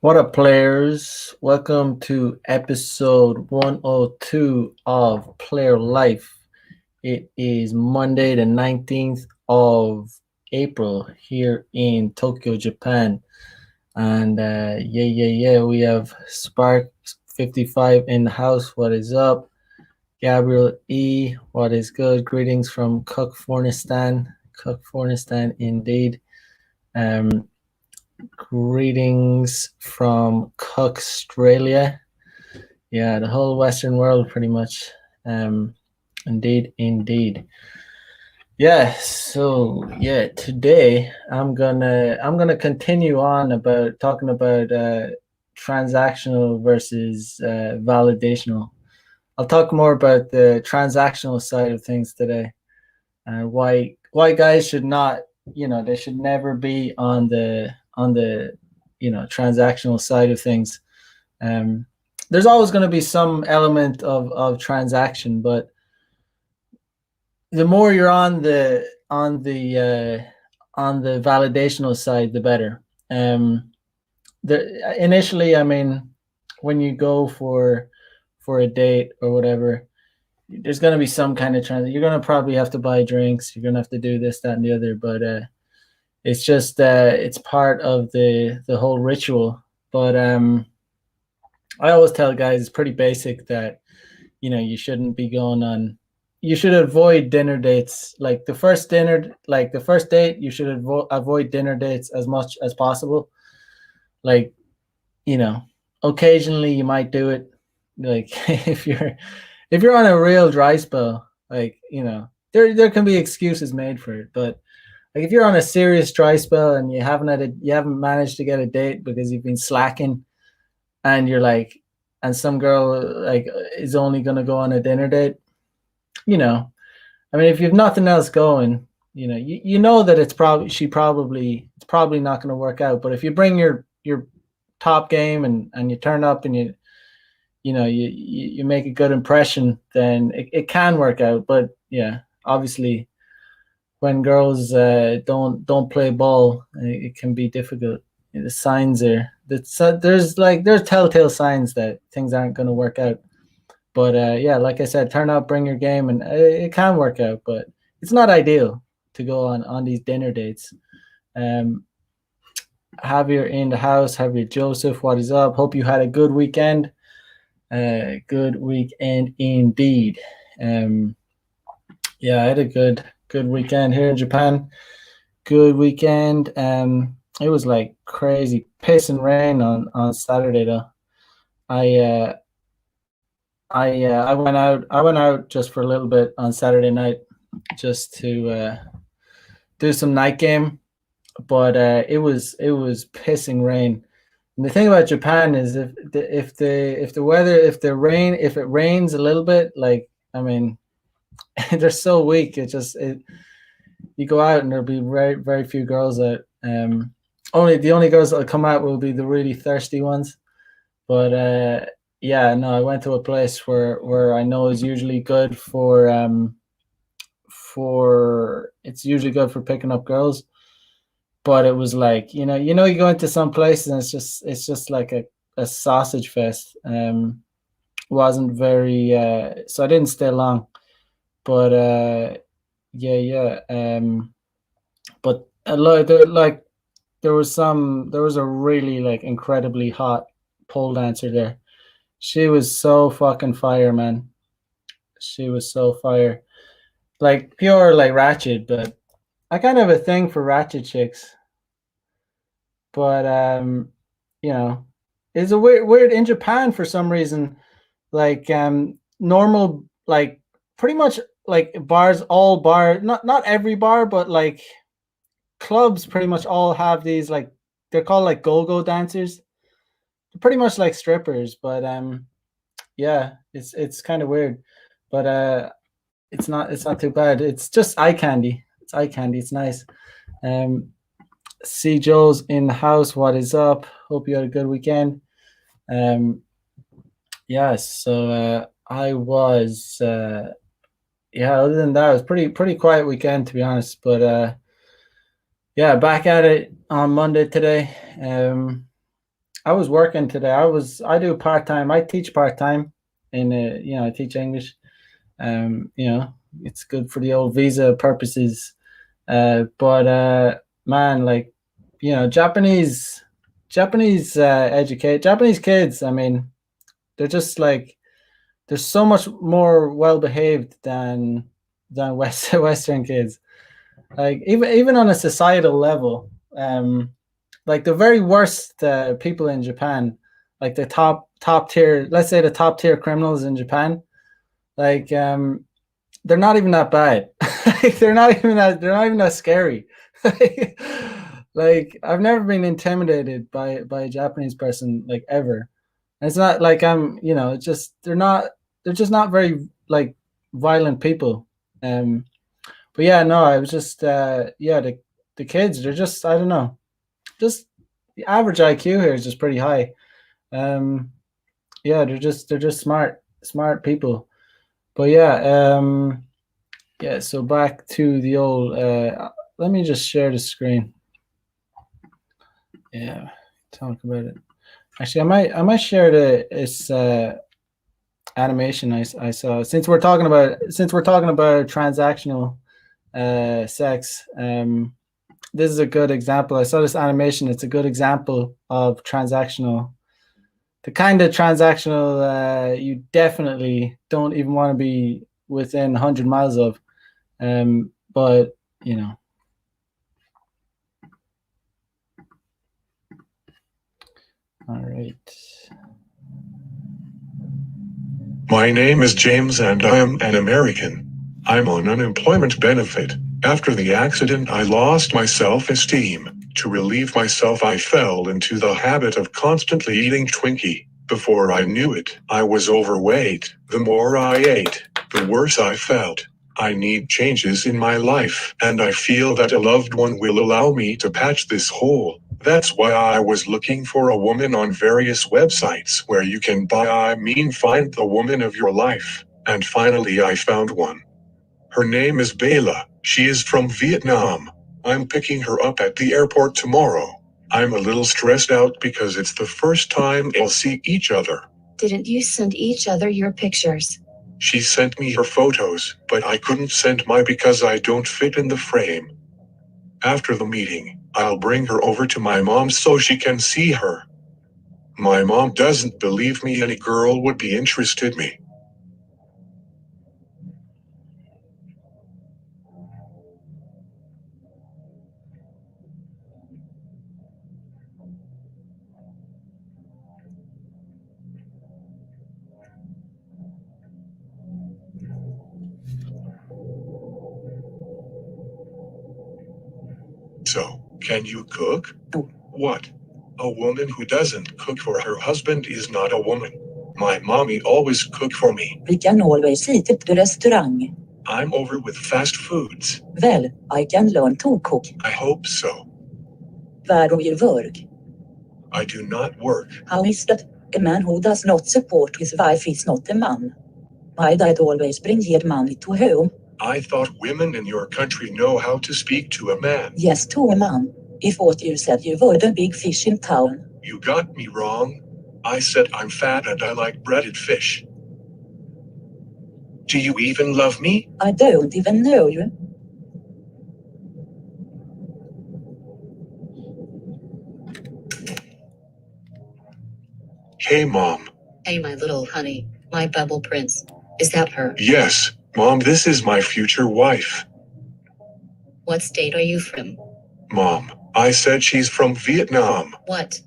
What up, players? Welcome to episode 102 of Player Life. It is Monday, the 19th of April here in Tokyo, Japan. And we have Spark 55 in the house. What is up? Gabriel E, what is good? Greetings from Cookfornistan. Cookfornistan, indeed. Greetings from Cook, Australia. Yeah, the whole Western world, pretty much. Indeed. Yeah. So yeah, today I'm gonna continue on about talking about transactional versus validational. I'll talk more about the transactional side of things today, and why guys should not, they should never be on the transactional side of things. um there's always going to be some element of transaction, but the more you're on the validational side, the better. Initially, I mean, when you go for a date or whatever, there's going to be some kind of you're going to probably have to buy drinks, you're going to have to do this, that, and the other, but it's just it's part of the whole ritual. But I always tell guys it's pretty basic that you shouldn't be going on. You should avoid dinner dates. Like the first date, you should avoid dinner dates as much as possible. Like, you know, occasionally you might do it. Like if you're on a real dry spell, like there can be excuses made for it, but like if you're on a serious dry spell and you haven't managed to get a date because you've been slacking, and you're like, and some girl like is only gonna go on a dinner date, you know, I mean, if you've nothing else going, you know that it's probably not gonna work out. But if you bring your top game and you turn up and you make a good impression, then it can work out. But yeah, obviously when girls don't play ball, it can be difficult. The signs are that there's telltale signs that things aren't going to work out. But yeah, like I said, turn up, bring your game, and it can work out. But it's not ideal to go on these dinner dates. Javier in the house. Javier Joseph, what is up? Hope you had a good weekend. Good weekend indeed. Yeah, I had a good weekend here in Japan. Good weekend. It was like crazy piss and rain on Saturday though. I I went out just for a little bit on Saturday night, just to do some night game, but it was pissing rain. And the thing about Japan is if it rains a little bit, like, I mean, they're so weak. You go out and there'll be very very few girls out. The only girls that'll come out will be the really thirsty ones. But yeah, no, I went to a place where I know is usually good for it's usually good for picking up girls. But it was like, you go into some places and it's just like a sausage fest. Wasn't very so I didn't stay long. But yeah. But there was a really like incredibly hot pole dancer there. She was so fucking fire, man. She was so fire. Like pure like ratchet, but I kind of have a thing for ratchet chicks. But you know, it's a weird in Japan for some reason. Like normal, like pretty much like bars, all bar, not every bar, but like clubs pretty much all have these, like, they're called like go-go dancers. They're pretty much like strippers, but yeah, it's kind of weird. But it's not too bad. It's just eye candy. It's eye candy. It's nice. Um C Joe's in the house. What is up? Hope you had a good weekend. Yes, so I was yeah, other than that, it was pretty quiet weekend, to be honest. But yeah, back at it on Monday today. I was working today. I do part-time. I teach part-time in I teach English. It's good for the old visa purposes. But man, like, Japanese kids, I mean, they're just like they're so much more well behaved than Western kids. Like even on a societal level, like the very worst people in Japan, like the top tier, let's say the top tier criminals in Japan, like they're not even that bad. Like, they're not even that scary. Like I've never been intimidated by a Japanese person, like, ever. And it's not like it's just they're just not very, like, violent people. But yeah, no, I was just the kids, they're just, I don't know, just the average IQ here is just pretty high. Um, yeah, they're just smart people. But yeah. So back to the old. Let me just share the screen. Yeah, talk about it. Actually, I might share this animation I saw, since we're talking about transactional sex. This is a good example. I saw this animation. It's a good example of transactional, the kind of transactional you definitely don't even want to be within 100 miles of. But all right. My name is James and I am an American. I'm on unemployment benefit. After the accident, I lost my self-esteem. To relieve myself, I fell into the habit of constantly eating Twinkie. Before I knew it, I was overweight. The more I ate, the worse I felt. I need changes in my life, and I feel that a loved one will allow me to patch this hole. That's why I was looking for a woman on various websites where you can find the woman of your life. And finally I found one. Her name is Bela. She is from Vietnam. I'm picking her up at the airport tomorrow. I'm a little stressed out because it's the first time we'll see each other. Didn't you send each other your pictures? She sent me her photos, but I couldn't send mine because I don't fit in the frame. After the meeting, I'll bring her over to my mom so she can see her. My mom doesn't believe me any girl would be interested in me. So, can you cook? No. What? A woman who doesn't cook for her husband is not a woman. My mommy always cook for me. We can always eat at the restaurant. I'm over with fast foods. Well, I can learn to cook. I hope so. Where do you work? I do not work. How is that? A man who does not support his wife is not a man. My dad always brings money to home. I thought women in your country know how to speak to a man. Yes, to a man. If what you said you were the big fish in town. You got me wrong. I said I'm fat and I like breaded fish. Do you even love me? I don't even know you. Hey, Mom. Hey, my little honey, my bubble prince. Is that her? Yes, Mom, this is my future wife. What state are you from? Mom, I said she's from Vietnam. What?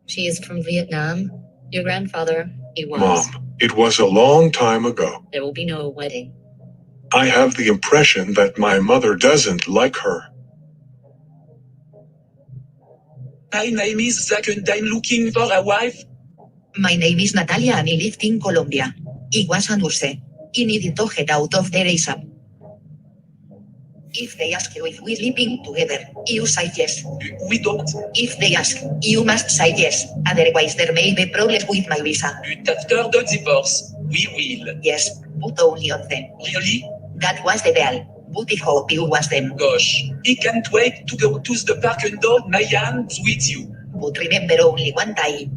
She is from Vietnam? Your grandfather, he was. Mom, it was a long time ago. There will be no wedding. I have the impression that my mother doesn't like her. My name is Zach and I'm looking for a wife. My name is Natalia and I lived in Colombia. It was a nurse. I needed to get out of there ASAP. If they ask you if we're living together, you say yes. We don't. If they ask, you must say yes. Otherwise there may be problems with my visa. But after the divorce, we will. Yes, but only on them. Really? That was the deal. But I hope you was them. Gosh, I can't wait to go to the park and hold my hands with you. But remember only one time.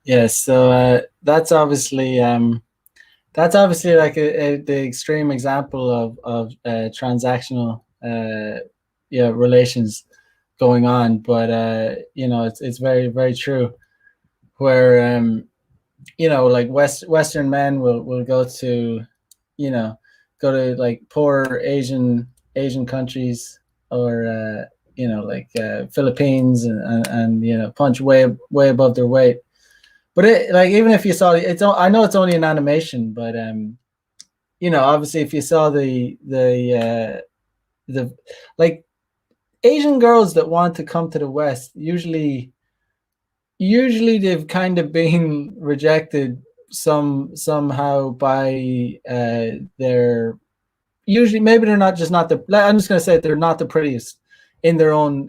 Yeah, so that's obviously like the extreme example of transactional relations going on, but it's very, very true where like Western men will go to like poor Asian countries, or like Philippines, and punch way above their weight. But like, even if you saw I know it's only an animation, but obviously if you saw the like Asian girls that want to come to the West, usually they've kind of been rejected somehow by their, usually maybe they're not the, I'm just going to say they're not the prettiest in their own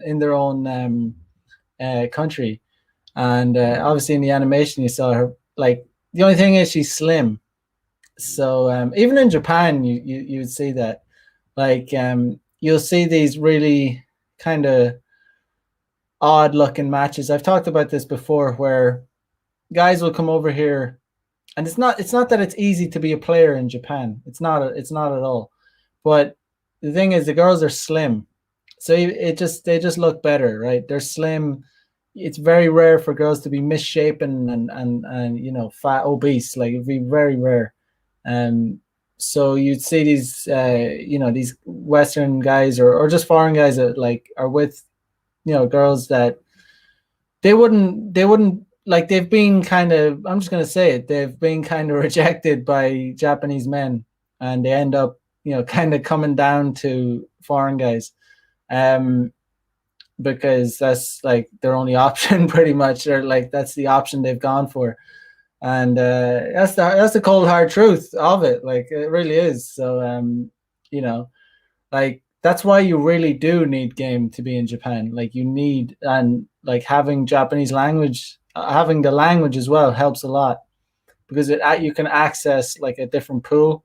country. And obviously in the animation you saw her, like, the only thing is she's slim. So even in Japan you would see that, like, you'll see these really kind of odd looking matches. I've talked about this before, where guys will come over here, and it's not that it's easy to be a player in Japan. It's not at all. But the thing is, the girls are slim, so they just look better, right? They're slim. It's very rare for girls to be misshapen and fat, obese. Like, it'd be very rare. So you'd see these these Western guys, or just foreign guys that like are with girls that they wouldn't like. They've been kind of, I'm just going to say it, they've been kind of rejected by Japanese men, and they end up kind of coming down to foreign guys, because that's like their only option pretty much, or like that's the option they've gone for. And that's the cold hard truth of it. Like, it really is. So like, that's why you really do need game to be in Japan. Like, you need, and like having Japanese language, having the language as well helps a lot, because you can access like a different pool.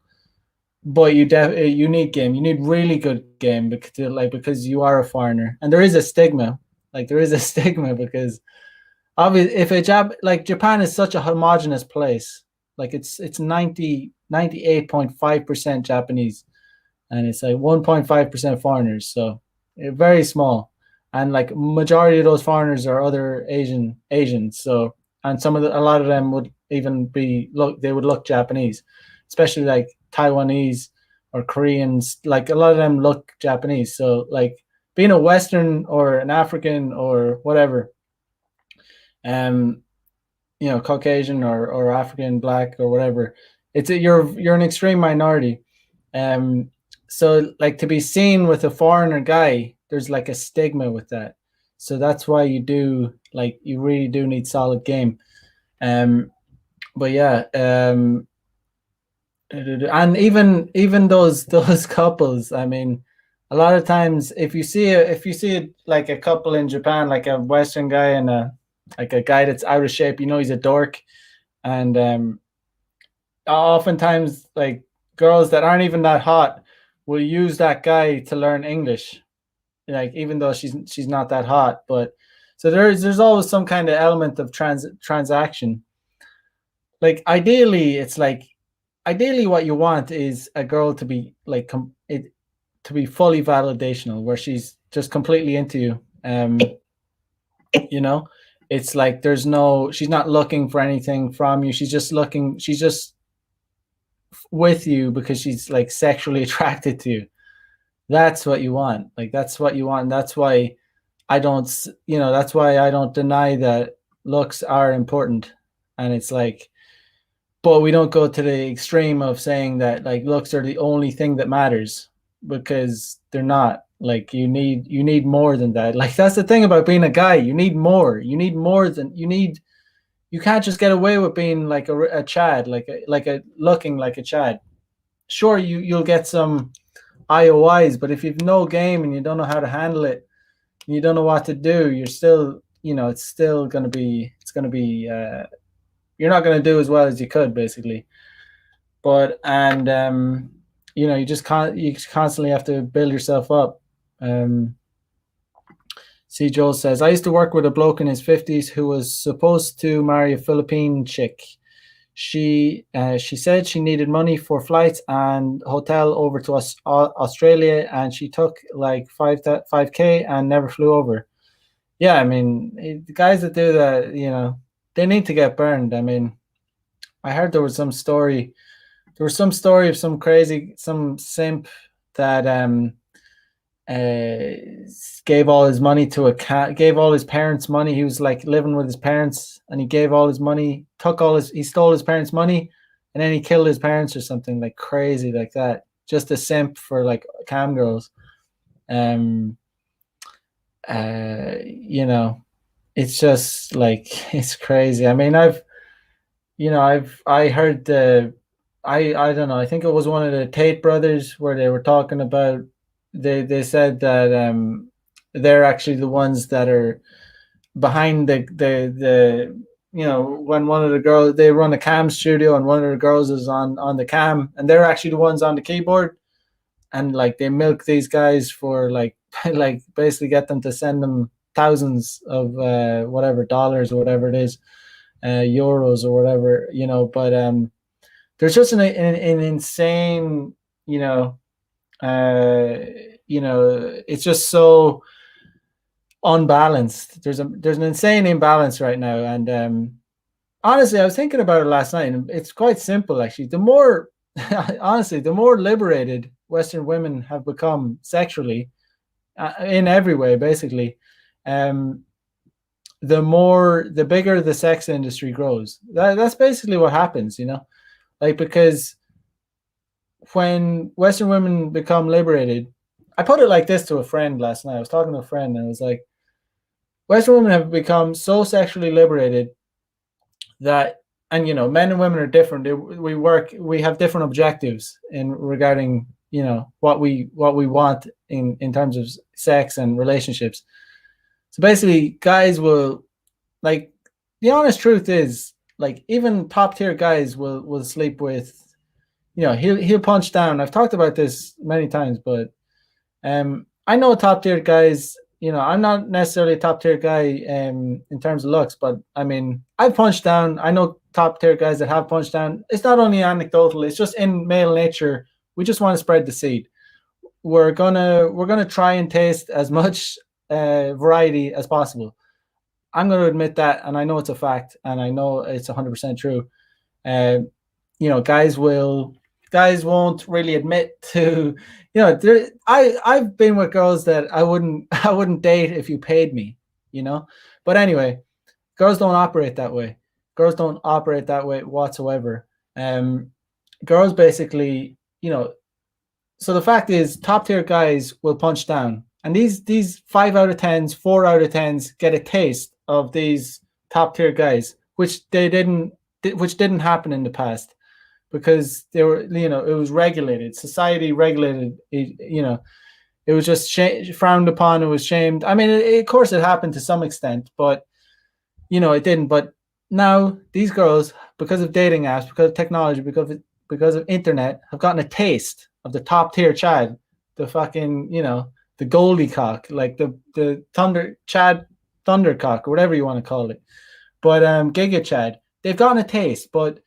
But you need game. You need really good game, because you are a foreigner, and there is a stigma. Like, there is a stigma, because obviously if like, Japan is such a homogenous place. Like, it's 98.5% Japanese, and it's like 1.5% foreigners, so very small. And like, majority of those foreigners are other Asians. So, and a lot of them would even they would look Japanese, especially like Taiwanese or Koreans. Like, a lot of them look Japanese. So like, being a Western or an African or whatever, Caucasian or African, black, or whatever, you're an extreme minority. So like, to be seen with a foreigner guy, there's like a stigma with that. So that's why you really do need solid game. But yeah, and even those couples, I mean, a lot of times if you see like a couple in Japan, like a Western guy and a guy that's out of shape, he's a dork. And oftentimes, like, girls that aren't even that hot will use that guy to learn English, like, even though she's not that hot. But so there's always some kind of element of transaction. Like, ideally what you want is a girl to be like to be fully validational, where she's just completely into you. It's like, she's not looking for anything from you. She's just with you because she's like sexually attracted to you. That's what you want. Like, that's what you want. And that's why I don't deny that looks are important. And it's like, but we don't go to the extreme of saying that like looks are the only thing that matters, because they're not. Like, you need more than that. Like, that's the thing about being a guy. You need more. You need more than you can't just get away with being like a Chad, looking like a Chad. Sure, you'll get some IOIs, but if you've no game and you don't know how to handle it, and you don't know what to do, you're still, it's gonna be you're not going to do as well as you could, basically. But you know, you constantly have to build yourself up. C. Joel says, I used to work with a bloke in his 50s who was supposed to marry a Philippine chick. She said she needed money for flights and hotel over to Australia, and she took like 5K and never flew over. Yeah, I mean, the guys that do that, you know, they need to get burned. I mean, I heard there was some story. There was some story of some simp that gave all his money to gave all his parents money. He was like living with his parents, and he gave all his money, he stole his parents' money, and then he killed his parents or something like crazy like that. Just a simp for like cam girls. You know, it's just like it's crazy. I mean, I heard I don't know. I think it was one of the Tate brothers where they were talking about. They said that they're actually the ones that are behind the you know, when one of the girls, they run a cam studio and one of the girls is on the cam, and they're actually the ones on the keyboard, and like they milk these guys for like like basically get them to send them thousands of whatever dollars or whatever it is, euros or whatever, you know. But there's just an insane, you know, it's just so unbalanced. There's an insane imbalance right now, and honestly, I was thinking about it last night, and it's quite simple actually. The more honestly, the more liberated Western women have become sexually, in every way, basically, the bigger the sex industry grows. That's basically what happens, you know, like, because when Western women become liberated, I put it like this to a friend last night. I was talking to a friend, and I was like, Western women have become so sexually liberated that, and you know, men and women are different. We have different objectives in regarding, you know, what we want in terms of sex and relationships. So basically, guys will, like, the honest truth is, like, even top tier guys will sleep with, you know, he'll punch down. I've talked about this many times, but I know top tier guys. You know, I'm not necessarily a top tier guy in terms of looks, but I mean, I've punched down. I know top tier guys that have punched down. It's not only anecdotal; it's just in male nature. We just want to spread the seed. We're gonna try and taste as much variety as possible. I'm going to admit that, and I know it's a fact, and I know it's 100% true. You know, guys won't really admit to, you know, I've been with girls that I wouldn't date if you paid me, you know. But anyway, girls don't operate that way. Girls don't operate that way whatsoever. Girls basically, you know. So the fact is, top tier guys will punch down, and these 5 out of 10s, 4 out of 10s get a taste of these top tier guys, which didn't happen in the past, because they were, you know, it was regulated, society regulated it, you know, it was just frowned upon, it was shamed. I mean, of course it happened to some extent, but you know, it didn't. But now these girls, because of dating apps, because of technology, because of internet, have gotten a taste of the top tier Chad, the fucking, you know, the Goldie cock, like the Chad Thundercock, or whatever you want to call it. But Giga Chad, they've gotten a taste. But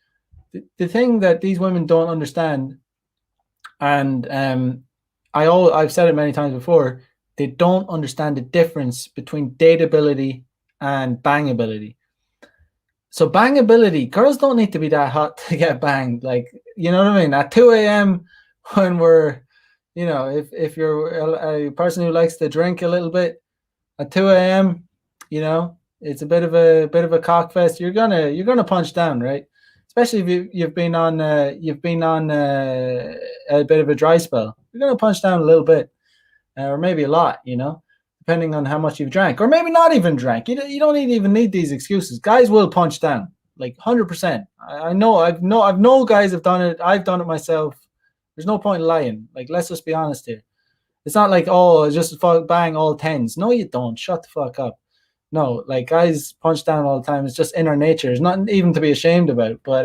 the thing that these women don't understand, and I've said it many times before, they don't understand the difference between dateability and bangability. So bangability, girls don't need to be that hot to get banged. Like, you know what I mean? At 2 a.m. when we're, you know, if you're a person who likes to drink a little bit at 2 a.m., you know, it's a bit of a cock fest. You're gonna punch down, right? Especially if you've been on a bit of a dry spell. You're gonna punch down a little bit, or maybe a lot, you know, depending on how much you've drank, or maybe not even drank. You don't even need these excuses. Guys will punch down, like 100%. I know I've known guys have done it. I've done it myself. There's no point in lying. Like, let's just be honest here. It's not like, oh, just bang all 10s. No, you don't. Shut the fuck up. no, like guys punch down all the time. It's just in our nature. It's not even to be ashamed about. But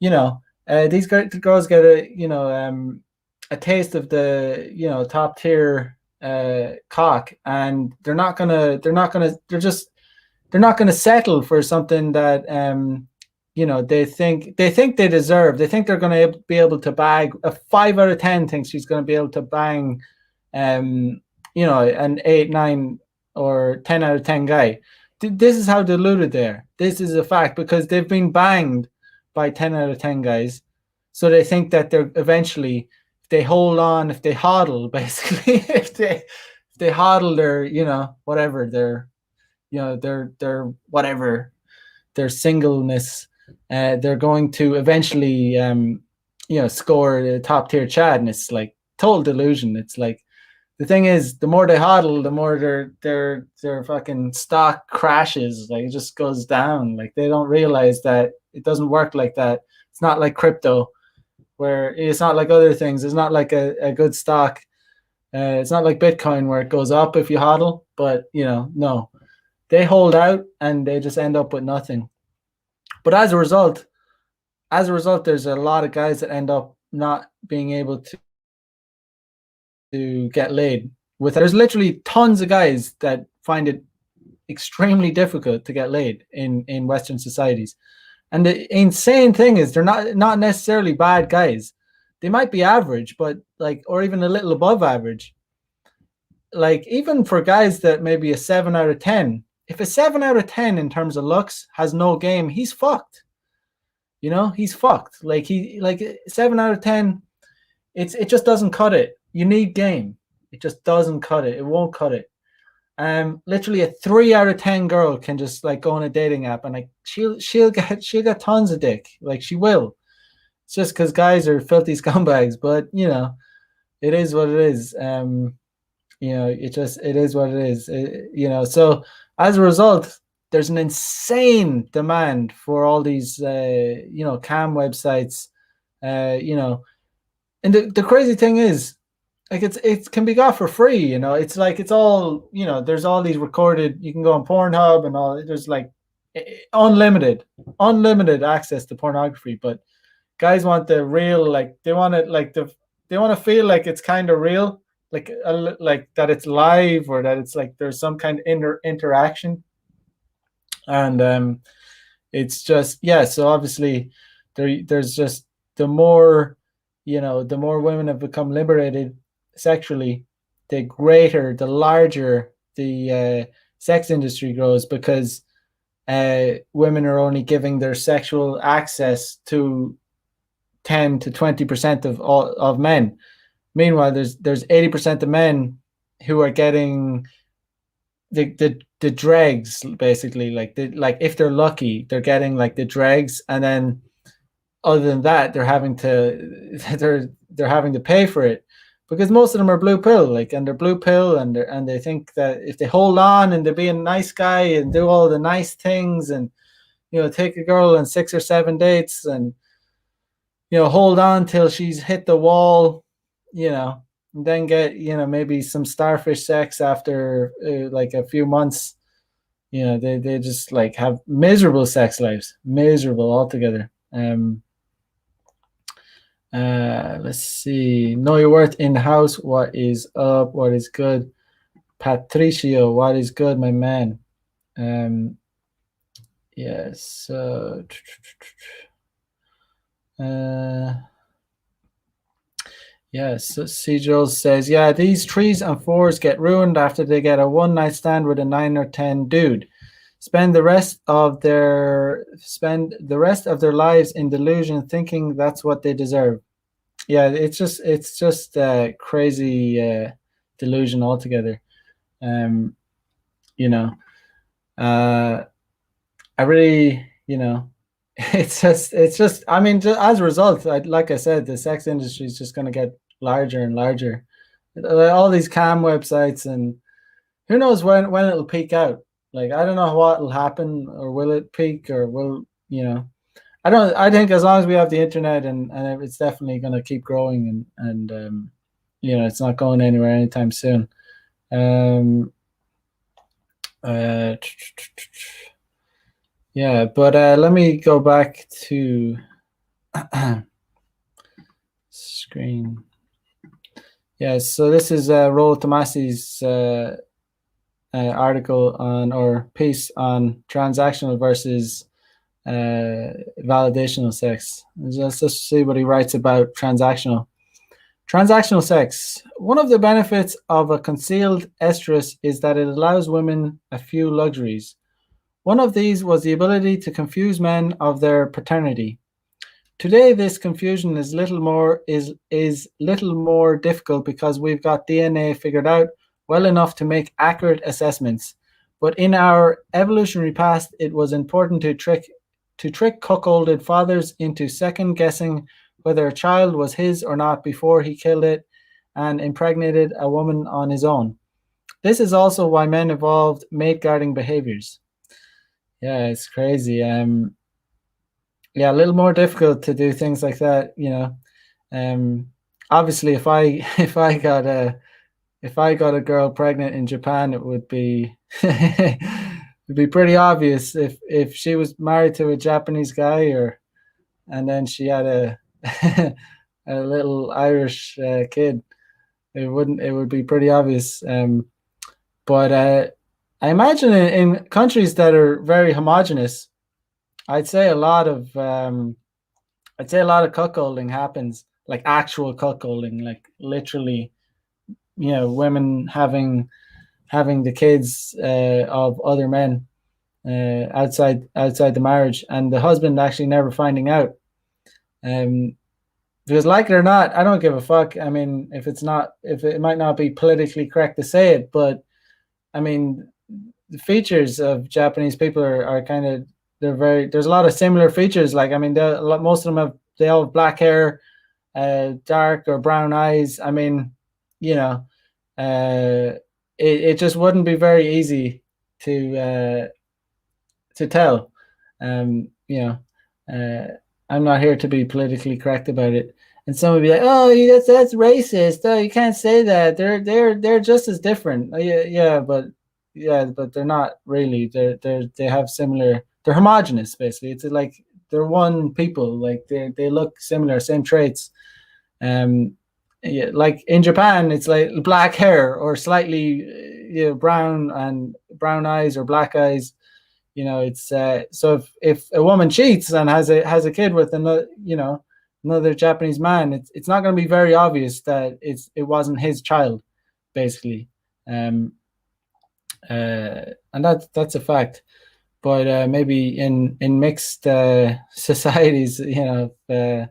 you know, these girls get a taste of the top tier cock, and they're not gonna settle for something that they think they deserve. They think they're going to be able to bag a 5 out of 10 thinks she's going to be able to bang an 8, 9 or 10 out of 10 guy. This is how deluded they are. This is a fact, because they've been banged by 10 out of 10 guys, so they think that they're eventually, if they hold on, if they hodl, basically, if they hodl their whatever their their whatever their singleness, they're going to eventually score a top tier Chad. And it's like total delusion. It's like, the thing is, the more they hodl, the more their fucking stock crashes. Like, it just goes down. Like, they don't realize that it doesn't work like that. It's not like crypto, where it's not like other things. It's not like a good stock. It's not like Bitcoin, where it goes up if you hodl. But no, they hold out and they just end up with nothing. But as a result, there's a lot of guys that end up not being able to get laid. There's literally tons of guys that find it extremely difficult to get laid in Western societies. And the insane thing is, they're not necessarily bad guys. They might be average, but or even a little above average. Like, even for guys that maybe a 7 out of 10, if a 7 out of 10 in terms of looks has no game, he's fucked. He's fucked. Like 7 out of 10, it just doesn't cut it. You need game. It just doesn't cut it. It won't cut it. Literally a 3 out of 10 girl can just go on a dating app, and she'll get tons of dick. Like, she will. It's just because guys are filthy scumbags. But it is what it is. It is what it is. So as a result, there's an insane demand for all these cam websites. And the crazy thing is, it can be got for free. It's like, it's all, there's all these recorded. You can go on Pornhub and all. There's unlimited access to pornography. But guys want the real, they want it they want to feel like it's kind of real, like that it's live, or that it's there's some kind of interaction. And it's just, so obviously there's just, the more women have become liberated sexually, the larger the sex industry grows, because women are only giving their sexual access to 10 to 20% of men. Meanwhile, there's 80% of men who are getting the dregs, basically. If they're lucky, they're getting the dregs, and then other than that, they're having to pay for it, because most of them are blue pill, and they're blue pill, and they think that if they hold on and they be a nice guy and do all the nice things, and take a girl on 6 or 7 dates, and hold on till she's hit the wall, and then get maybe some starfish sex after a few months. They just have miserable sex lives, miserable altogether. Let's see. Know your worth in the house. What is up? What is good? Patricio, what is good, my man? Yes. Yes. So Cedral says, yeah, these 3s and 4s get ruined after they get a one-night stand with a 9 or 10 dude. Spend the rest of their lives in delusion, thinking that's what they deserve. Yeah, it's just crazy delusion altogether. I really, it's just. I mean, as a result, like I said, the sex industry is just going to get larger and larger. All these cam websites, and who knows when it'll peak out. I don't know what will happen, or will it peak, or will I think as long as we have the internet, and it's definitely going to keep growing, and it's not going anywhere anytime soon. Uh, yeah, but let me go back to screen. Yeah, so this is Rolo Tomasi's article on, or piece on, transactional versus validational sex. Let's just see what he writes about transactional. Transactional sex. One of the benefits of a concealed estrus is that it allows women a few luxuries. One of these was the ability to confuse men of their paternity. Today, this confusion is little more difficult because we've got DNA figured out well enough to make accurate assessments. But in our evolutionary past, it was important to trick cuckolded fathers into second guessing whether a child was his or not before he killed it and impregnated a woman on his own. This is also why men evolved mate guarding behaviors. Yeah, it's crazy. Yeah, a little more difficult to do things like that, you know. Obviously, if I got a girl pregnant in Japan, it would be it'd be pretty obvious if she was married to a Japanese guy, and then she had a a little Irish kid. It would be pretty obvious. But I imagine in countries that are very homogenous, I'd say a lot of cuckolding happens, like actual cuckolding, like literally, you know, women having the kids of other men outside the marriage, and the husband actually never finding out. Because like it or not, I don't give a fuck. I mean, if it might not be politically correct to say it, but I mean, the features of Japanese people are kind of, there's a lot of similar features. Like, I mean, most of them they all have black hair, dark or brown eyes. I mean, you know, it just wouldn't be very easy to tell. You know, I'm not here to be politically correct about it. And some would be like, "Oh, that's racist. Oh, you can't say that. They're just as different." Oh, yeah, but they're not really. They have similar. They're homogenous, basically. It's like they're one people. Like they look similar, same traits. Yeah, like in Japan, it's like black hair or slightly brown and brown eyes or black eyes. You know, it's so if a woman cheats and has a kid with another Japanese man, it's not going to be very obvious that it wasn't his child, basically. And that's a fact. But maybe in mixed societies, if a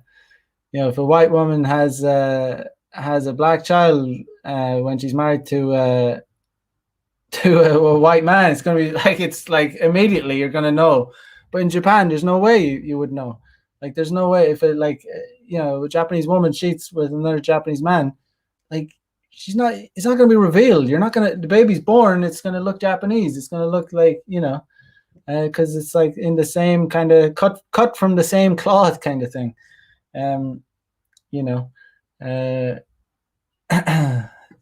white woman has a black child when she's married to a white man, it's going to be like, it's like immediately you're going to know. But in Japan, there's no way you would know. Like, there's no way if it, like, a Japanese woman cheats with another Japanese man, like, it's not going to be revealed. You're not going to, the baby's born, it's going to look Japanese. It's going to look like, because it's like in the same kind of cut from the same cloth kind of thing.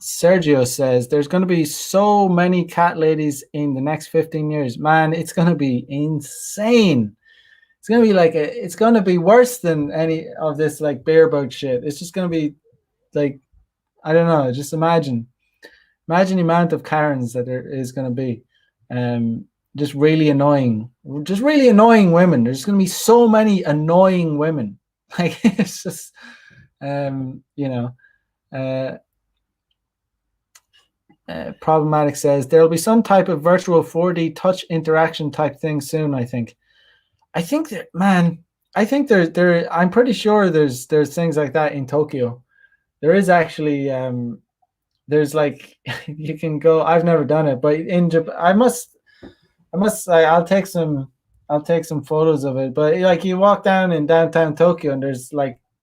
Sergio says there's going to be so many cat ladies in the next 15 years. Man, it's going to be insane. It's going to be it's going to be worse than any of this like bear bug shit. It's just going to be like, I don't know. Just imagine the amount of Karens that there is going to be. Just really annoying women. There's going to be so many annoying women. Like, it's just, Problematic says there'll be some type of virtual 4D touch interaction type thing soon. I think that, man, I think there I'm pretty sure there's things like that in Tokyo. There is actually there's like you can go. I've never done it, but in Japan, I'll take some photos of it. But like, you walk down in downtown Tokyo and there's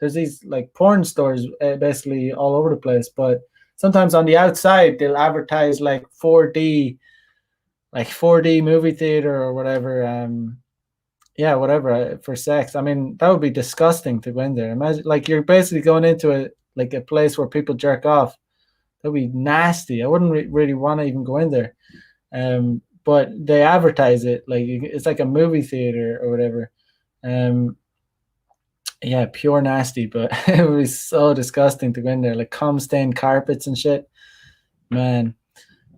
these like porn stores basically all over the place. But sometimes on the outside they'll advertise like 4D movie theater or whatever. Whatever for sex. I mean, that would be disgusting to go in there. Imagine, like, you're basically going into a place where people jerk off. That'd be nasty. I wouldn't really want to even go in there. but they advertise it like it's like a movie theater or whatever. Yeah, pure nasty, but it was so disgusting to go in there, like cum stained carpets and shit, man.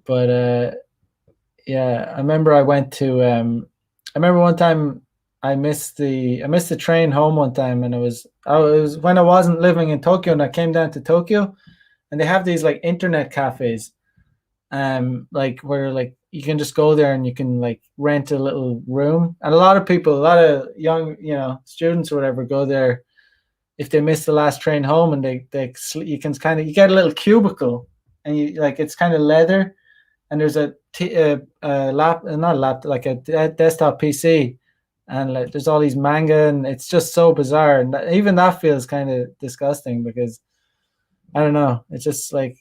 But yeah, I remember I went to. I remember one time I missed the train home one time, and it was when I wasn't living in Tokyo, and I came down to Tokyo, and they have these like internet cafes, like where like you can just go there and you can like rent a little room, and a lot of people, a lot of young students or whatever go there if they miss the last train home, and you can kind of, you get a little cubicle, and you like, it's kind of leather, and there's a not a laptop, like a desktop PC, and like there's all these manga, and it's just so bizarre, and even that feels kind of disgusting because I don't know, it's just like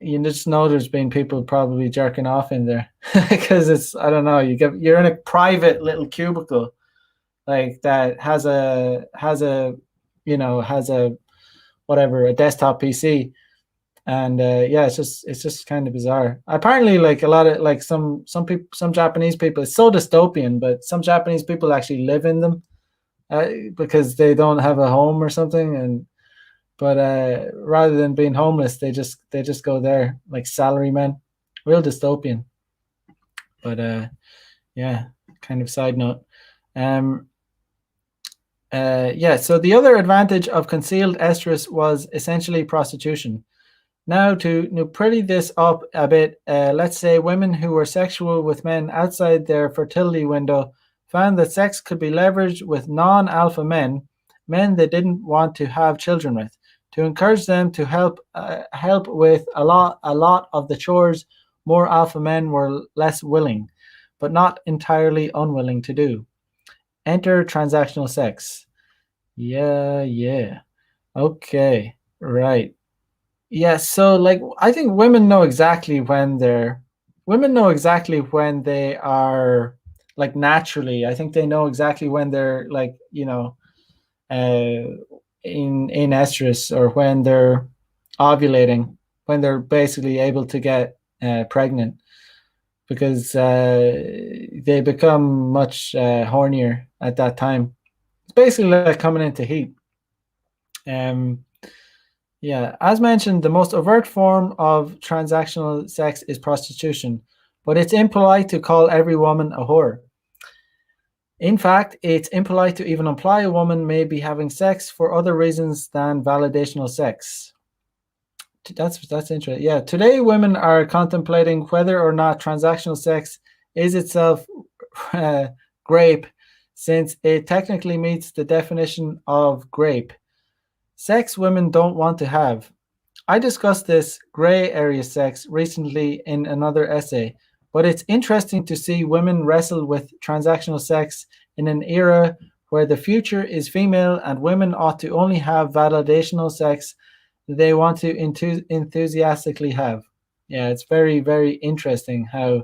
you just know there's been people probably jerking off in there because it's, I don't know, you're in a private little cubicle like that has a whatever, a desktop PC, and yeah, it's just kind of bizarre. Apparently, like a lot of like some people, some Japanese people, it's so dystopian, but some Japanese people actually live in them because they don't have a home or something, and but rather than being homeless, they just go there like salarymen, real dystopian. But yeah, kind of side note. Yeah, so the other advantage of concealed estrus was essentially prostitution. Now, to pretty this up a bit, let's say women who were sexual with men outside their fertility window found that sex could be leveraged with non-alpha men they didn't want to have children with, to encourage them to help with a lot of the chores more alpha men were less willing, but not entirely unwilling to do. Enter transactional sex. Yeah. Okay, right. Yeah, so like I think women know exactly when they are like naturally. I think they know exactly when they're like, uh in estrus, or when they're ovulating, when they're basically able to get pregnant, because they become much hornier at that time. It's basically like coming into heat. Yeah, as mentioned, the most overt form of transactional sex is prostitution, but it's impolite to call every woman a whore. In fact, it's impolite to even imply a woman may be having sex for other reasons than validational sex. That's interesting. Yeah, today women are contemplating whether or not transactional sex is itself grape, since it technically meets the definition of grape. Sex women don't want to have. I discussed this gray area sex recently in another essay, but it's interesting to see women wrestle with transactional sex in an era where the future is female and women ought to only have validational sex they want to enthusiastically have. Yeah, it's very, very interesting how,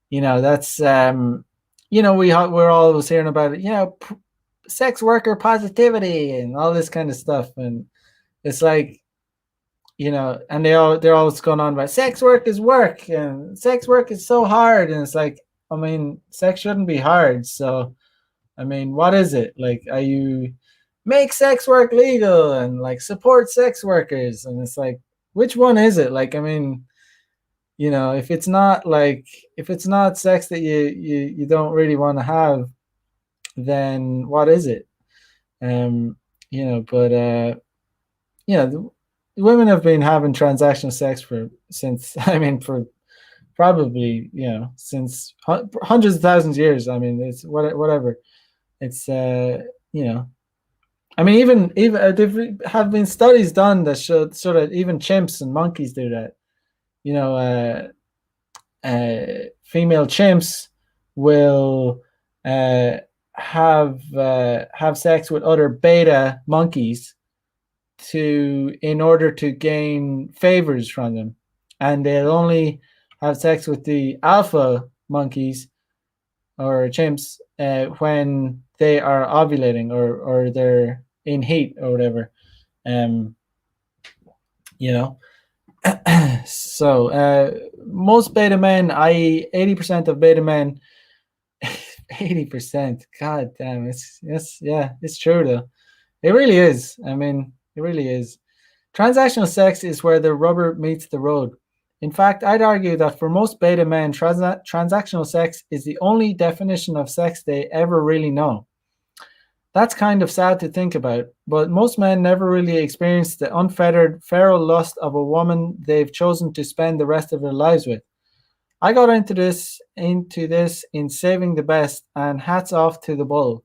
that's, we're always hearing about it, sex worker positivity and all this kind of stuff. And it's like, and they're always going on about sex work is work and sex work is so hard. And it's like, I mean, sex shouldn't be hard. So, I mean, what is it? Like, are you make sex work legal and like support sex workers? And it's like, which one is it? Like, I mean, if it's not sex that you don't really want to have, then what is it? But women have been having transactional sex for probably, since hundreds of thousands of years. I mean, it's whatever. It's I mean, even there have been studies done that showed sort of even chimps and monkeys do that. Female chimps will have sex with other beta monkeys in order to gain favors from them, and they'll only have sex with the alpha monkeys or chimps when they are ovulating or they're in heat or whatever. So most beta men, i.e., 80% of beta men, 80%. God damn, it's true though. It really is. I mean, it really is. Transactional sex is where the rubber meets the road. In fact, I'd argue that for most beta men, transactional sex is the only definition of sex they ever really know. That's kind of sad to think about, but most men never really experience the unfettered, feral lust of a woman they've chosen to spend the rest of their lives with. I got into this in saving the best, and hats off to the bull.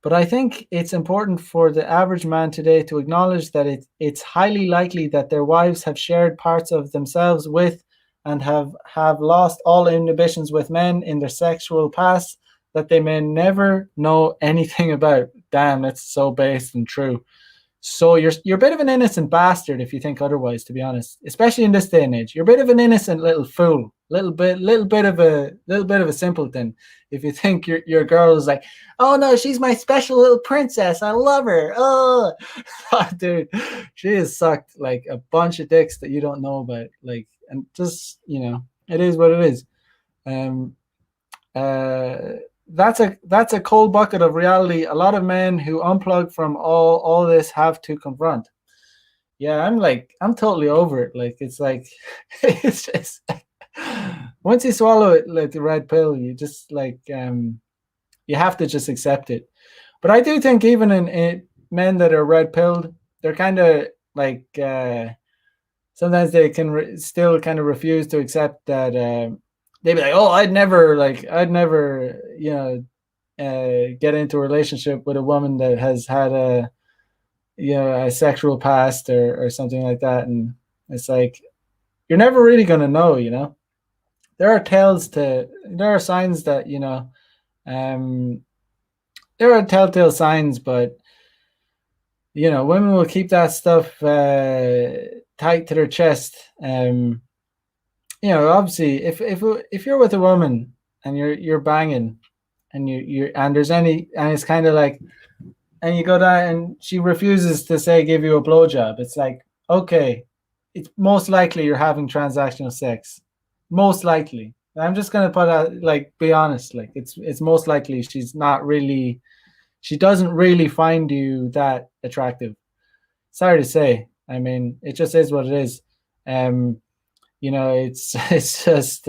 But I think it's important for the average man today to acknowledge that it's highly likely that their wives have shared parts of themselves with and have lost all inhibitions with men in their sexual past that they may never know anything about. Damn, that's so based and true. So you're a bit of an innocent bastard if you think otherwise, to be honest. Especially in this day and age, you're a bit of an innocent little fool, little bit of a simpleton. If you think your girl is like, oh no, she's my special little princess, I love her. Oh, dude, she has sucked like a bunch of dicks that you don't know about. Like, and just it is what it is. Um, uh, that's a cold bucket of reality a lot of men who unplug from all this have to confront. Yeah, I'm totally over it. Like, it's like it's just once you swallow it like the red pill, you just like you have to just accept it. But I do think even in men that are red pilled, they're kind of like sometimes they can still kind of refuse to accept that they'd be like, oh, I'd never, get into a relationship with a woman that has had a sexual past or something like that. And it's like, you're never really going to know. There are signs that, um, there are telltale signs, but, women will keep that stuff tight to their chest. Obviously, if you're with a woman and you're banging, and it's kind of like, and you go down and she refuses to say give you a blowjob, it's like, okay, it's most likely you're having transactional sex. Most likely. I'm just gonna put out, like, be honest, like it's most likely she doesn't really find you that attractive. Sorry to say. I mean, it just is what it is. It's just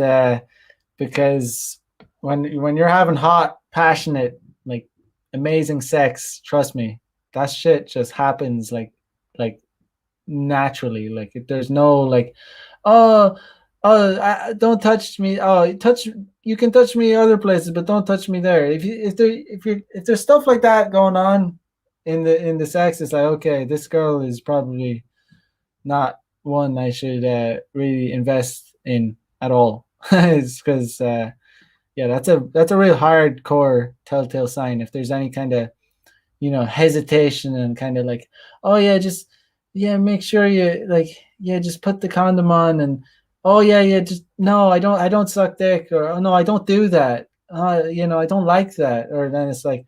because when you're having hot, passionate, like amazing sex, trust me, that shit just happens like naturally. Like, there's no like, oh, don't touch me. Oh, you can touch me other places, but don't touch me there. If there's stuff like that going on in the sex, it's like, okay, this girl is probably not one I should really invest in at all. It's because yeah, that's a real hardcore telltale sign. If there's any kind of hesitation and kind of like, oh yeah, just make sure you like, just put the condom on, and oh yeah, just no, I don't suck dick, or oh no, I don't do that. I don't like that. Or then it's like,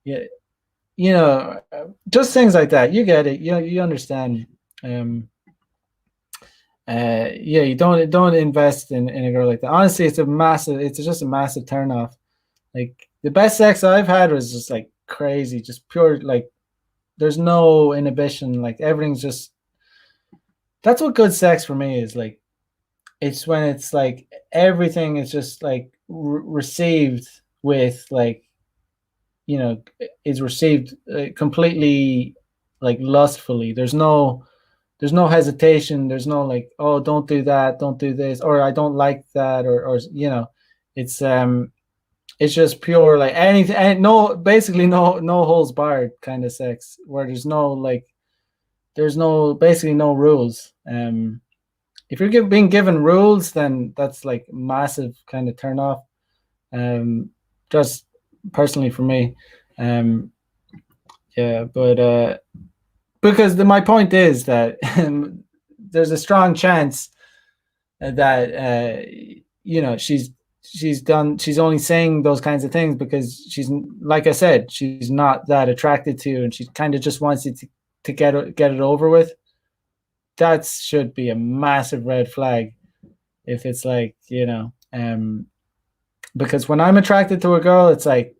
yeah, just things like that. You get it. You understand. Yeah, you don't invest in a girl like that. Honestly, it's just a massive turn off. Like, the best sex I've had was just like crazy, just pure, like, there's no inhibition, like everything's just, that's what good sex for me is. Like, it's when it's like everything is just like received with like, is received completely, like, lustfully. There's no hesitation. There's no like, oh, don't do that, don't do this, or I don't like that, or it's just pure, like, anything, and basically no holds barred kind of sex, where there's basically no rules. If you're being given rules, then that's like massive kind of turn off. Just personally for me. Yeah, but because my point is that there's a strong chance that she's only saying those kinds of things because she's, like I said, she's not that attracted to you, and she kind of just wants you to get it over with. that should be a massive red flag if it's like, because when I'm attracted to a girl, it's like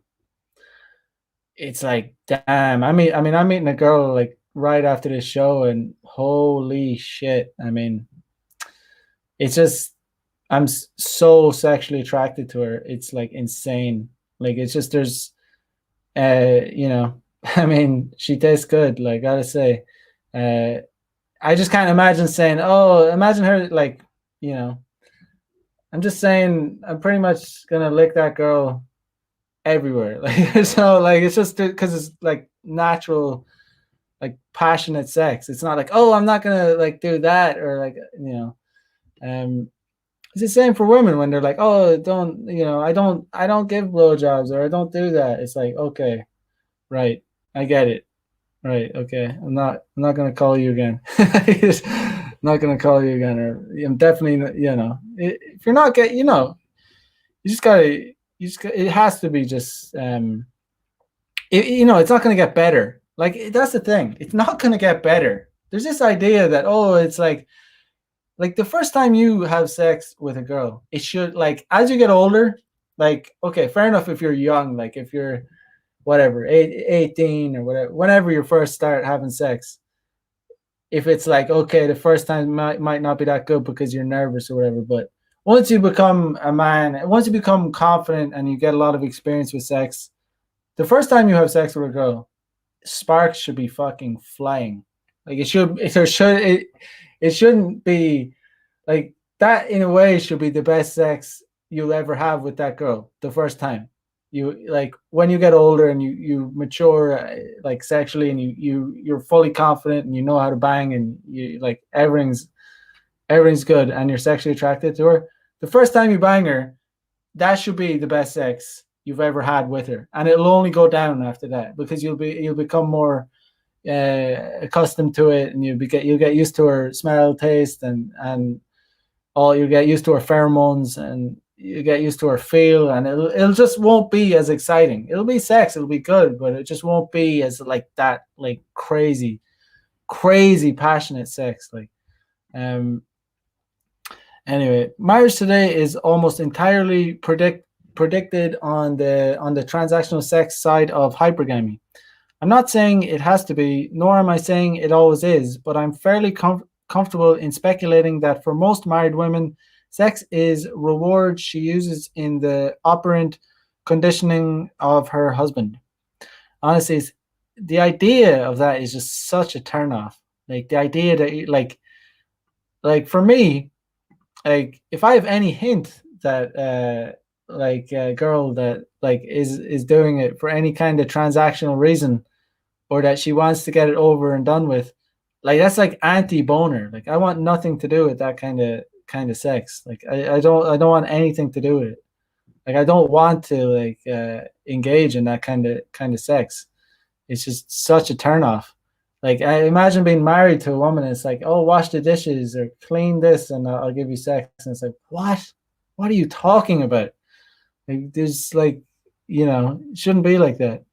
damn. I'm meeting a girl like right after this show, and holy shit. I mean, it's just I'm so sexually attracted to her. It's like insane. Like it's just there's I mean, she tastes good, like gotta say. I just can't imagine saying, oh, imagine her like, you know, I'm just saying I'm pretty much gonna lick that girl everywhere. Like so like it's just because it's like natural, like passionate sex. It's not like, oh, I'm not gonna like do that, or like, um it's the same for women when they're like, oh, don't, I don't give blowjobs, or I don't do that. It's like, okay, right, I get it. Right, okay. I'm not gonna call you again. I'm not gonna call you again, or I'm definitely if you're not getting, you just gotta it has to be just it's not gonna get better. Like that's the thing. It's not gonna get better. There's this idea that, oh, it's like the first time you have sex with a girl, it should, like, as you get older, like, okay, fair enough if you're young, like if you're whatever, 18 or whatever, whenever you first start having sex, if it's like, okay, the first time might not be that good because you're nervous or whatever, but once you become a man, once you become confident and you get a lot of experience with sex, the first time you have sex with a girl, sparks should be fucking flying. Like it shouldn't be like that. In a way, should be the best sex you'll ever have with that girl the first time. You like when you get older and you mature, like sexually, and you're fully confident and you know how to bang, and you like everything's good and you're sexually attracted to her. The first time you bang her, that should be the best sex you've ever had with her, and it'll only go down after that because you'll become more accustomed to it, and you'll get used to her smell, taste, and all. You get used to her pheromones, and you get used to her feel, and it'll just won't be as exciting. It'll be sex, it'll be good, but it just won't be as like that, like crazy passionate sex. Like anyway, marriage today is almost entirely predicted on the transactional sex side of hypergamy. I'm not saying it has to be, nor am I saying it always is, but I'm fairly comfortable in speculating that for most married women, sex is reward she uses in the operant conditioning of her husband. Honestly, the idea of that is just such a turnoff. Like the idea that like for me, like if I have any hint that like a girl that like is doing it for any kind of transactional reason, or that she wants to get it over and done with, like that's like anti-boner. Like I want nothing to do with that kind of sex. Like I don't want anything to do with it. Like I don't want to like engage in that kind of sex. It's just such a turnoff. Like I imagine being married to a woman and it's like, oh, wash the dishes or clean this and I'll give you sex. And it's like, what are you talking about? Like there's like, it shouldn't be like that.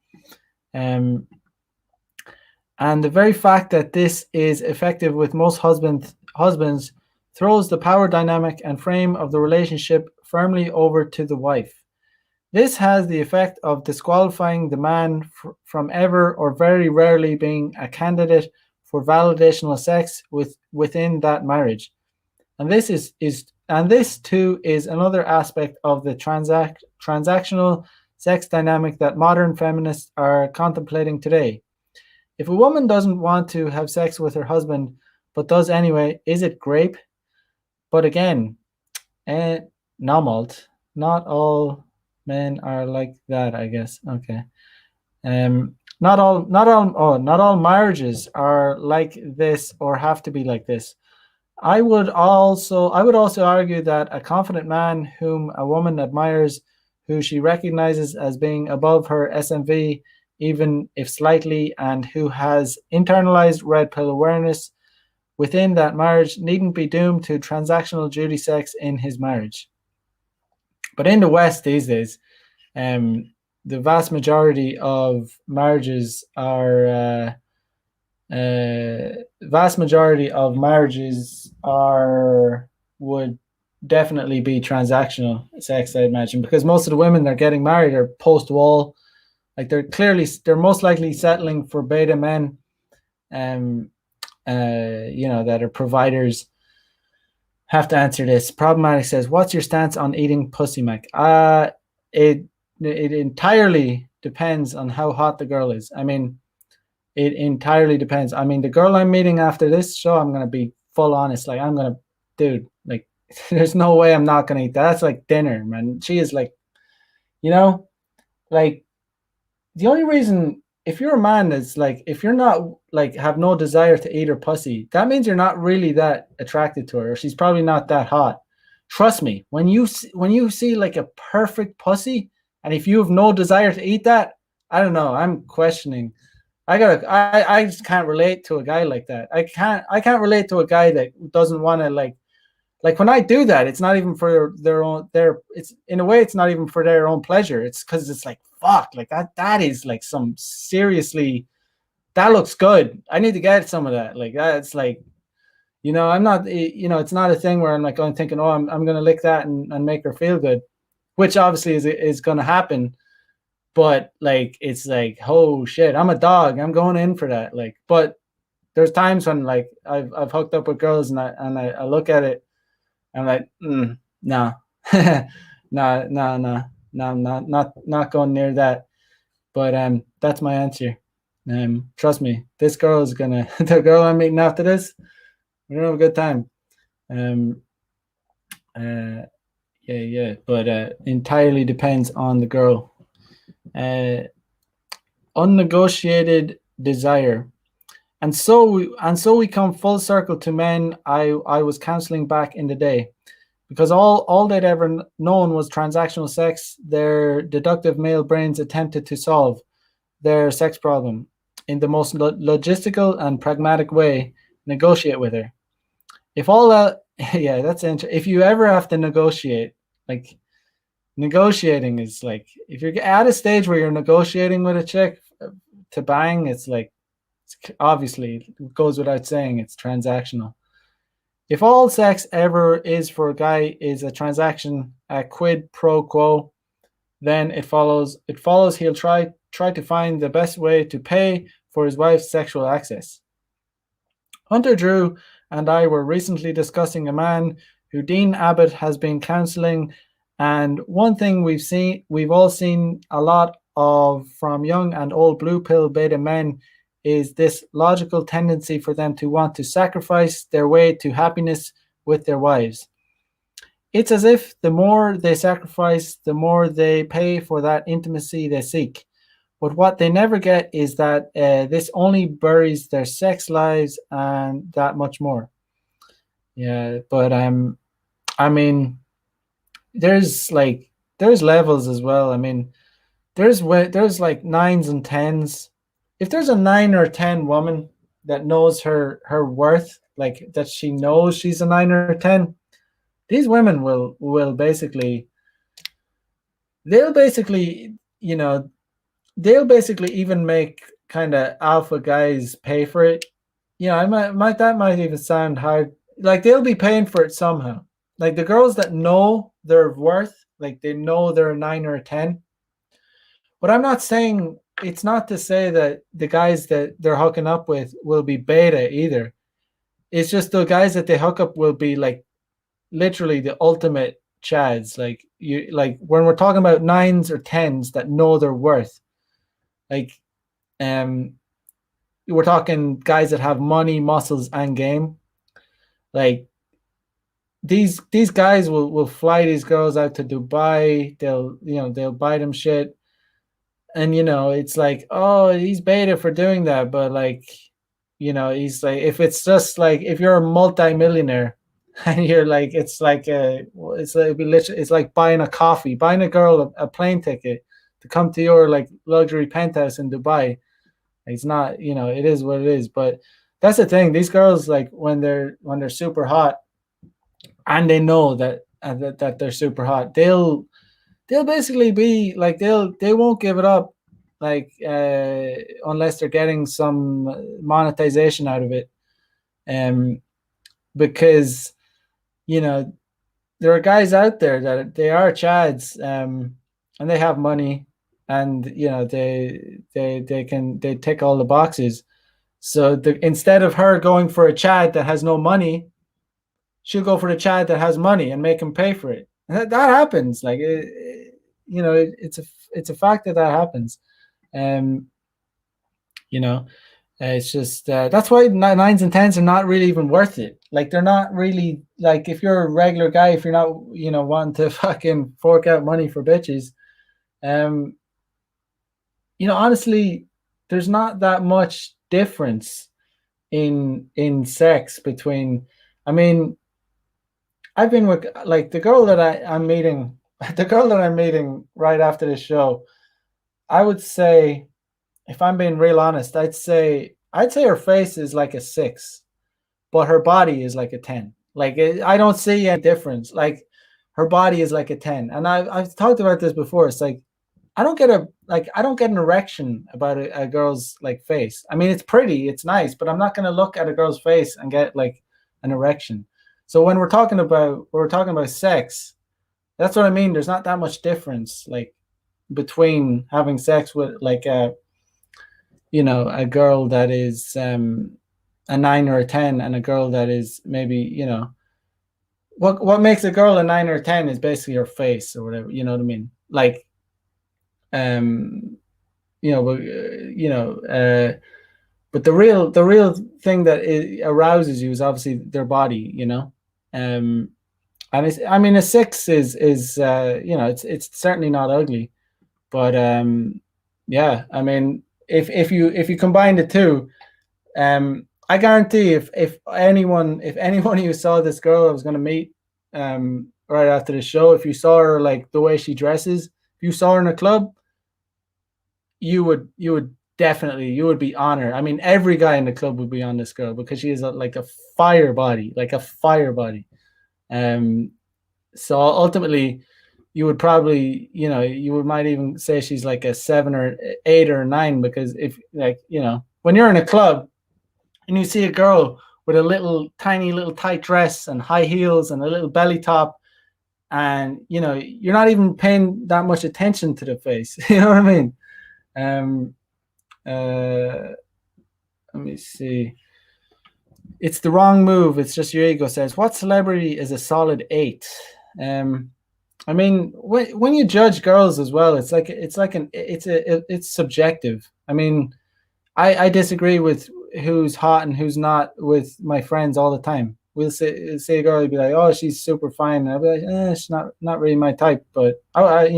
And the very fact that this is effective with most husbands throws the power dynamic and frame of the relationship firmly over to the wife. This has the effect of disqualifying the man from ever or very rarely being a candidate for validational sex within that marriage. And this too is another aspect of the transactional sex dynamic that modern feminists are contemplating today. If a woman doesn't want to have sex with her husband but does anyway, is it grape? But again, Namalt, not all men are like that, I guess. Okay. Not all marriages are like this or have to be like this. I would also argue that a confident man whom a woman admires, who she recognizes as being above her SMV, even if slightly, and who has internalized red pill awareness within that marriage, needn't be doomed to transactional duty sex in his marriage. But in the West these days, the vast majority of marriages are vast majority of marriages would definitely be transactional sex, I imagine, because most of the women that are getting married are post-wall. Like they're most likely settling for beta men, that are providers. Have to answer this. Problematic says, "What's your stance on eating pussy, Mac?" It entirely depends on how hot the girl is. I mean, it entirely depends. I mean, the girl I'm meeting after this show, I'm gonna be full honest. Like, dude, like, there's no way I'm not gonna eat that. That's like dinner, man. She is like, like the only reason, if you're a man that's like, if you're not like have no desire to eat her pussy, that means you're not really that attracted to her, or she's probably not that hot. Trust me, when you see like a perfect pussy, and if you have no desire to eat that, I don't know. I'm questioning. I just can't relate to a guy like that. I can't relate to a guy that doesn't want to like when I do that, it's not even for it's in a way, it's not even for their own pleasure. It's because it's like, fuck, like that is like some seriously, that looks good. I need to get some of that. Like that's like, I'm not, it's not a thing where I'm like going thinking, oh, I'm gonna lick that and make her feel good, which obviously is gonna happen. But like it's like, oh shit, I'm a dog. I'm going in for that. Like, but there's times when like I've hooked up with girls and I look at it. I'm like, no, no, no, no, no, not going near that. But that's my answer. Trust me, this girl is gonna the girl I'm meeting after this, we're gonna have a good time. Yeah. But entirely depends on the girl. Unnegotiated desire. And so we come full circle to men I was counseling back in the day, because all they'd ever known was transactional sex. Their deductive male brains attempted to solve their sex problem in the most logistical and pragmatic way, negotiate with her. If all that, yeah, that's interesting. If you ever have to negotiate, like negotiating is like, if you're at a stage where you're negotiating with a chick to bang, it's like, obviously it goes without saying, it's transactional. If all sex ever is for a guy is a transaction, a quid pro quo, then it follows he'll try to find the best way to pay for his wife's sexual access. Hunter Drew and I were recently discussing a man who Dean Abbott has been counseling, and one thing we've all seen a lot of from young and old blue pill beta men is this logical tendency for them to want to sacrifice their way to happiness with their wives. It's as if the more they sacrifice, the more they pay for that intimacy they seek. But what they never get is that this only buries their sex lives and that much more. Yeah, but I mean, there's levels as well. I mean, there's like 9s and 10s. If there's a 9 or a 10 woman that knows her worth, like that she knows she's a 9 or a 10, these women will basically, they'll basically even make kind of alpha guys pay for it. That might even sound hard. Like they'll be paying for it somehow. Like the girls that know their worth, like they know they're a 9 or a 10. But I'm not saying, it's not to say that the guys that they're hooking up with will be beta either. It's just the guys that they hook up will be like literally the ultimate chads. Like when we're talking about 9s or 10s that know their worth, like we're talking guys that have money, muscles, and game. Like these guys will fly these girls out to Dubai. They'll buy them shit. And it's like, oh, he's beta for doing that, but like, he's like, if it's just like, if you're a multi-millionaire and you're like, it's like it's like buying a girl a plane ticket to come to your like luxury penthouse in Dubai. It's not, it is what it is. But that's the thing, these girls, like when they're super hot and they know that they're super hot, they'll basically be like, they won't give it up like unless they're getting some monetization out of it. Because there are guys out there that they are chads, and they have money, and they tick all the boxes. So instead of her going for a chad that has no money, she'll go for the chad that has money and make him pay for it. And that happens. Like it's a fact that happens. It's just that's why 9s and 10s are not really even worth it. Like they're not really, like, if you're a regular guy, if you're not wanting to fucking fork out money for bitches, honestly, there's not that much difference in sex between. I mean, I've been with, like, the girl that I'm meeting, the girl that I'm meeting right after this show. I would say, if I'm being real honest, I'd say her face is like a 6, but her body is like a 10. Like I don't see any difference. Like her body is like a 10, and I've talked about this before. It's like I don't get an erection about a girl's like face. I mean, it's pretty, it's nice, but I'm not gonna look at a girl's face and get like an erection. So when we're talking about sex, that's what I mean. There's not that much difference, like, between having sex with like a girl that is a 9 or a 10 and a girl that is maybe, what makes a girl a 9 or a 10 is basically her face or whatever, you know what I mean? Like, but the real thing that arouses you is obviously their body, and a 6 is it's certainly not ugly, but yeah, I mean, if you combine the two, I guarantee if anyone of you saw this girl I was going to meet right after the show, if you saw her, like, the way she dresses, if you saw her in a club, you would definitely, you would be on her. I mean, every guy in the club would be on this girl because she is like a fire body, so ultimately you would probably, might even say she's like a 7 or 8 or 9, because if, like, when you're in a club and you see a girl with a little tiny little tight dress and high heels and a little belly top, and you're not even paying that much attention to the face. You know what I mean? Let me see. It's the wrong move. It's just your ego says. What celebrity is a solid 8? I mean, when you judge girls as well, it's subjective. I mean, I disagree with who's hot and who's not with my friends all the time. We'll say a girl will be like, oh, she's super fine, and I'll be like, she's not really my type. But what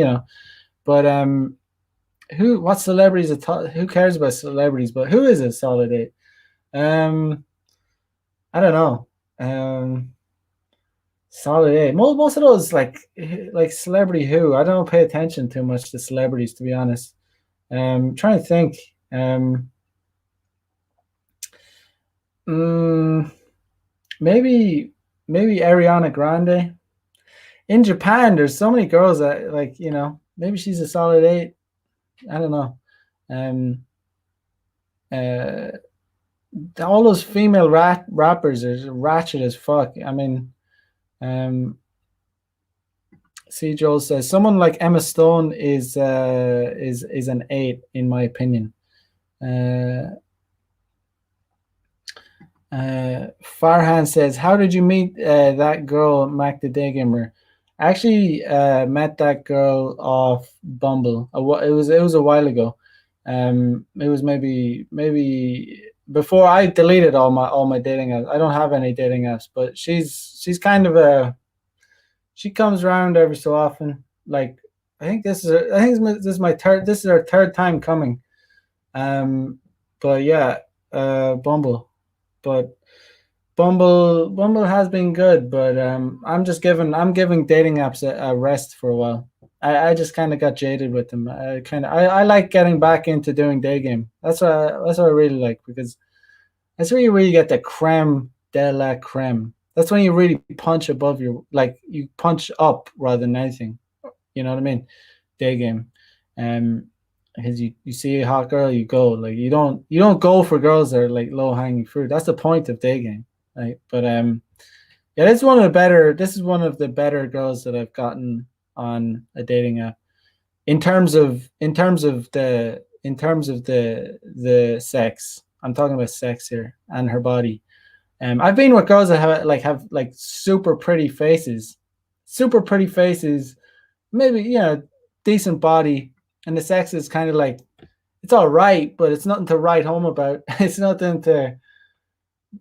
celebrities who cares about celebrities? But who is a solid 8? I don't know. Solid 8. Most of those, like celebrity who, I don't pay attention too much to celebrities, to be honest. Trying to think. Maybe Ariana Grande. In Japan, there's so many girls that, like, maybe she's a solid 8. I don't know. All those female rappers are ratchet as fuck. I mean, C. Joel says someone like Emma Stone is an 8 in my opinion. Farhan says, how did you meet that girl, Mac the Day Gamer? I actually met that girl off Bumble. It was a while ago. It was maybe before I deleted all my dating apps. I don't have any dating apps, but she's kind of she comes around every so often. Like, this is our third time coming. But yeah, Bumble. But Bumble has been good, but I'm giving dating apps a rest for a while. I just kind of got jaded with them. I like getting back into doing day game. That's what I really like, because that's where you really get the creme de la creme. That's when you really punch above you punch up rather than anything. You know what I mean? Day game. because you see a hot girl, you go. Like you don't go for girls that are like low hanging fruit. That's the point of day game, right? But yeah, this is one of the better girls that I've gotten on a dating app in terms of the sex. I'm talking about sex here and her body. I've been with girls that have super pretty faces, maybe decent body, and the sex is kind of like it's all right, but it's nothing to write home about. It's nothing to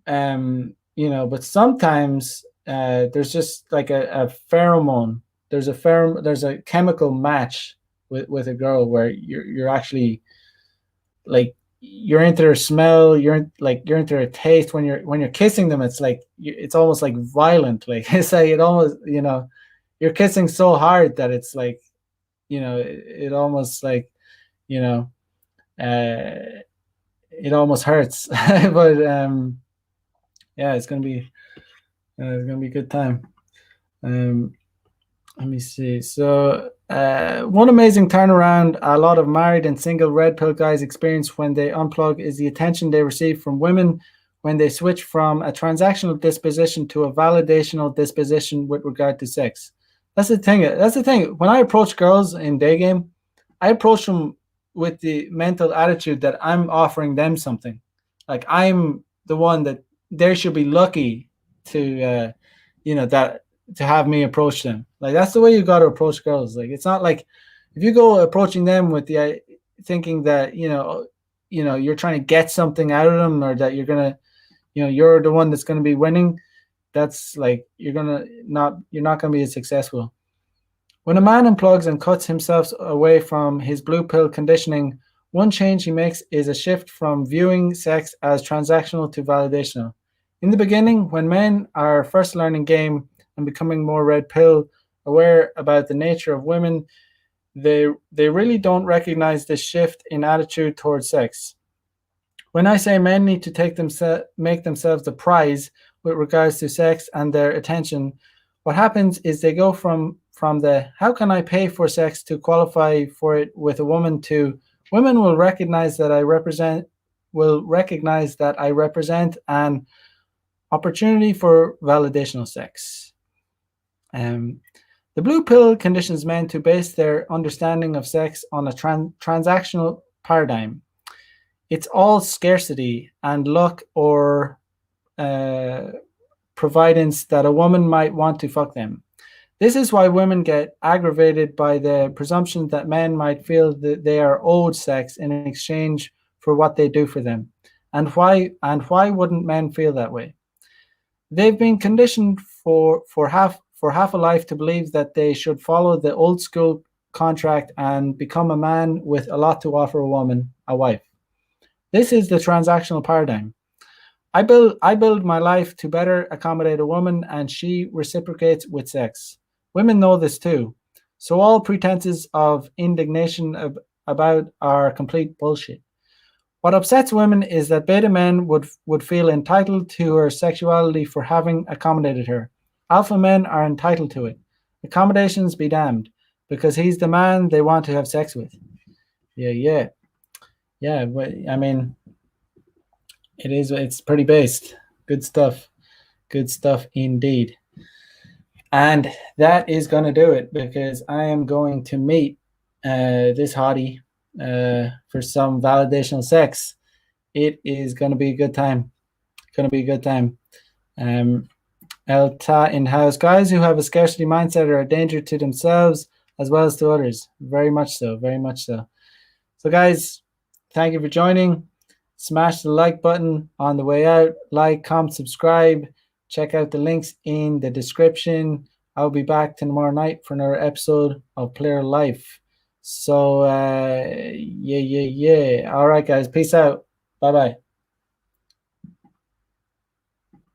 but sometimes there's just like a pheromone. There's a chemical match with a girl where you're actually like you're into their smell, you're into their taste. When you're kissing them, it's like it's almost like violent. Like it's like it almost you're kissing so hard that it's like it almost like you know it almost hurts. But yeah, it's gonna be a good time. Let me see. So one amazing turnaround a lot of married and single red pill guys experience when they unplug is the attention they receive from women when they switch from a transactional disposition to a validational disposition with regard to sex. That's the thing. When I approach girls in day game, I approach them with the mental attitude that I'm offering them something. Like I'm the one that they should be lucky to that to have me approach them. Like that's the way you got to approach girls. Like it's not like if you go approaching them with the thinking that you're trying to get something out of them, or that you're gonna you're the one that's gonna be winning. That's like you're not gonna be as successful. When a man unplugs and cuts himself away from his blue pill conditioning, one change he makes is a shift from viewing sex as transactional to validational. In the beginning, when men are first learning game and becoming more red pill aware about the nature of women, they really don't recognize this shift in attitude towards sex. When I say men need to make themselves the prize with regards to sex and their attention, what happens is they go from the how can I pay for sex to qualify for it with a woman to women will recognize that I represent an opportunity for validational sex. The blue pill conditions men to base their understanding of sex on a transactional paradigm. It's all scarcity and luck or providence that a woman might want to fuck them. This is why women get aggravated by the presumption that men might feel that they are owed sex in exchange for what they do for them. And why wouldn't men feel that way? They've been conditioned for half a life to believe that they should follow the old school contract and become a man with a lot to offer a woman, a wife. This is the transactional paradigm. I build my life to better accommodate a woman, and she reciprocates with sex. Women know this too. So all pretenses of indignation about are complete bullshit. What upsets women is that beta men would feel entitled to her sexuality for having accommodated her. Alpha men are entitled to it. Accommodations be damned, because he's the man they want to have sex with. Yeah. But I mean, it's pretty based. Good stuff indeed. And that is going to do it, because I am going to meet this hottie for some validational sex. It is going to be a good time. Elta in-house. Guys who have a scarcity mindset are a danger to themselves as well as to others. Very much so. So guys, thank you for joining. Smash the like button on the way out. Like, comment, subscribe. Check out the links in the description. I'll be back tomorrow night for another episode of Player Life. So, yeah. All right, guys. Peace out. Bye-bye.